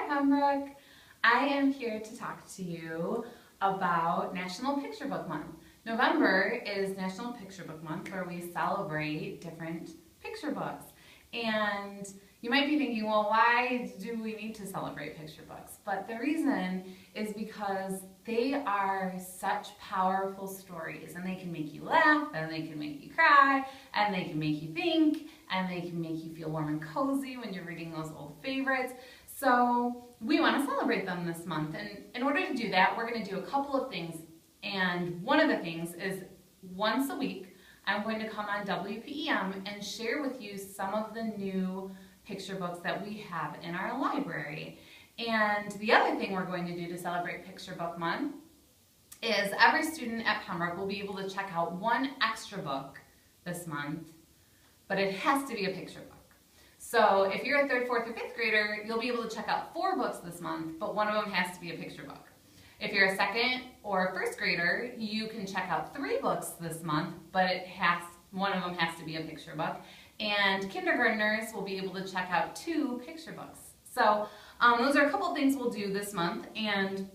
Pembroke. I am here to talk to you about National Picture Book Month. November is National Picture Book Month, where we celebrate different picture books. And you might be thinking, well, why do we need to celebrate picture books? But the reason is because they are such powerful stories, and they can make you laugh, and they can make you cry, and they can make you think, and they can make you feel warm and cozy when you're reading those old favorites. So we want to celebrate them this month, and in order to do that, we're going to do a couple of things. And one of the things is once a week, I'm going to come on WPEM and share with you some of the new picture books that we have in our library. And the other thing we're going to do to celebrate Picture Book Month is every student at Pembroke will be able to check out one extra book this month, but it has to be a picture book. So if you're a 3rd, 4th, or 5th grader, you'll be able to check out 4 books this month, but one of them has to be a picture book. If you're a 2nd or 1st grader, you can check out 3 books this month, but one of them has to be a picture book. And kindergartners will be able to check out 2 picture books. So those are a couple things we'll do this month. And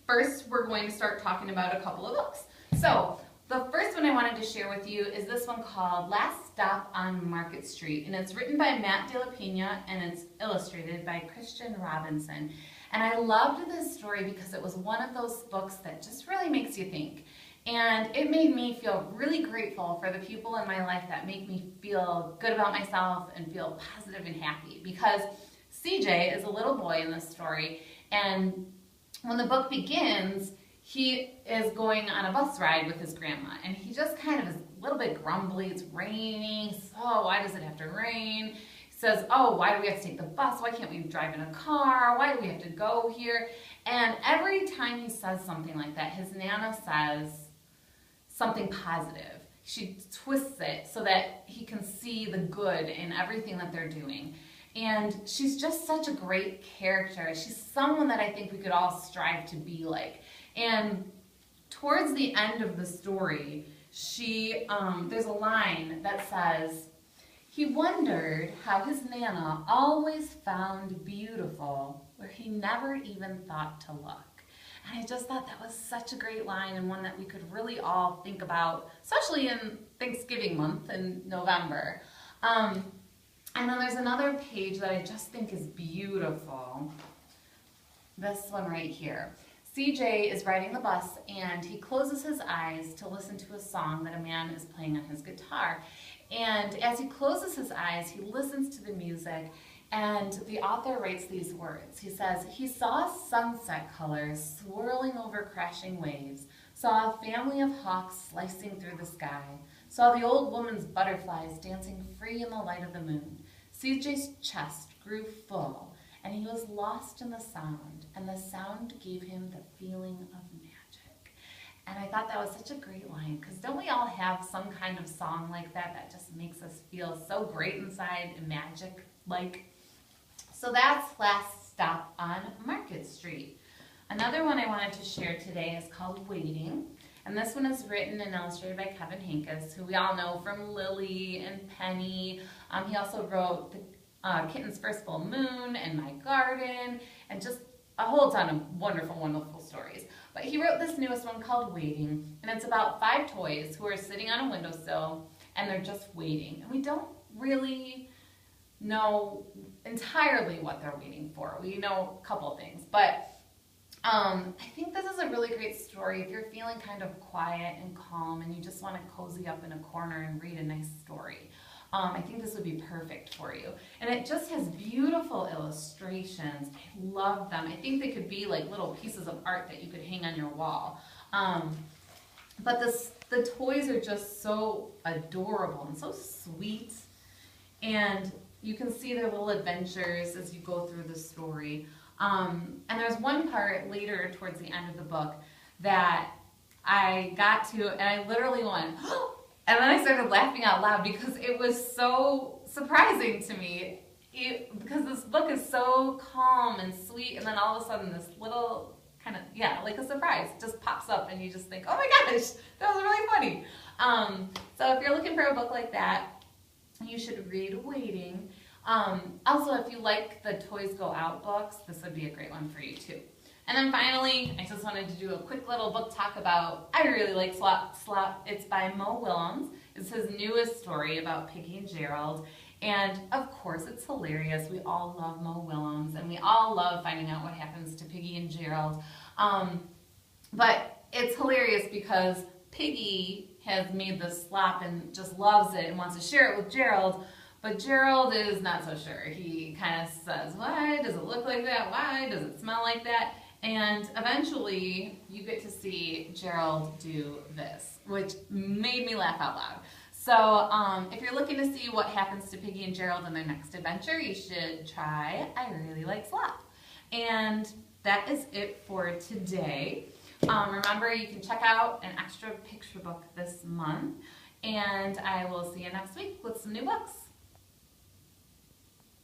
first, we're going to start talking about a couple of books. So the first one I wanted to share with you is this one called Last Stop on Market Street. And it's written by Matt De La Pena, and it's illustrated by Christian Robinson. And I loved this story because it was one of those books that just really makes you think. And it made me feel really grateful for the people in my life that make me feel good about myself and feel positive and happy. Because CJ is a little boy in this story, and when the book begins, he is going on a bus ride with his grandma, and he just kind of is a little bit grumbly. It's raining, so why does it have to rain? He says, oh, why do we have to take the bus? Why can't we drive in a car? Why do we have to go here? And every time he says something like that, his Nana says something positive. She twists it so that he can see the good in everything that they're doing. And she's just such a great character. She's someone that I think we could all strive to be like. And towards the end of the story, there's a line that says, he wondered how his Nana always found beautiful where he never even thought to look. And I just thought that was such a great line, and one that we could really all think about, especially in Thanksgiving month in November. And then there's another page that I just think is beautiful. This one right here. CJ is riding the bus, and he closes his eyes to listen to a song that a man is playing on his guitar. And as he closes his eyes, he listens to the music, and the author writes these words. He says, he saw sunset colors swirling over crashing waves, saw a family of hawks slicing through the sky, saw the old woman's butterflies dancing free in the light of the moon. CJ's chest grew full, and he was lost in the sound, and the sound gave him the feeling of magic. And I thought that was such a great line, because don't we all have some kind of song like that just makes us feel so great inside and magic-like? So that's Last Stop on Market Street. Another one I wanted to share today is called Waiting. And this one is written and illustrated by Kevin Hankus, who we all know from Lily and Penny. He also wrote the Kitten's First Full Moon and My Garden, and just a whole ton of wonderful, wonderful stories. But he wrote this newest one called Waiting, and it's about 5 toys who are sitting on a windowsill, and they're just waiting. And we don't really know entirely what they're waiting for. We know a couple things, but I think this is a really great story if you're feeling kind of quiet and calm and you just want to cozy up in a corner and read a nice story. I think this would be perfect for you. And it just has beautiful illustrations. I love them. I think they could be like little pieces of art that you could hang on your wall. But the toys are just so adorable and so sweet. And you can see their little adventures as you go through the story. And there's one part later towards the end of the book that I got to, and I literally went, oh! And then I started laughing out loud because it was so surprising to me. Because this book is so calm and sweet, and then all of a sudden this little kind of, like a surprise just pops up, and you just think, oh my gosh, that was really funny. So if you're looking for a book like that, you should read Waiting. Also, if you like the Toys Go Out books, this would be a great one for you too. And then finally, I just wanted to do a quick little book talk about I Really Like Slop. It's by Mo Willems. It's his newest story about Piggy and Gerald. And of course, it's hilarious. We all love Mo Willems, and we all love finding out what happens to Piggy and Gerald. But it's hilarious because Piggy has made this slop and just loves it and wants to share it with Gerald. But Gerald is not so sure. He kind of says, why does it look like that? Why does it smell like that? And eventually, you get to see Gerald do this, which made me laugh out loud. So if you're looking to see what happens to Piggy and Gerald in their next adventure, you should try I Really Like Slop. And that is it for today. Remember, you can check out an extra picture book this month, and I will see you next week with some new books.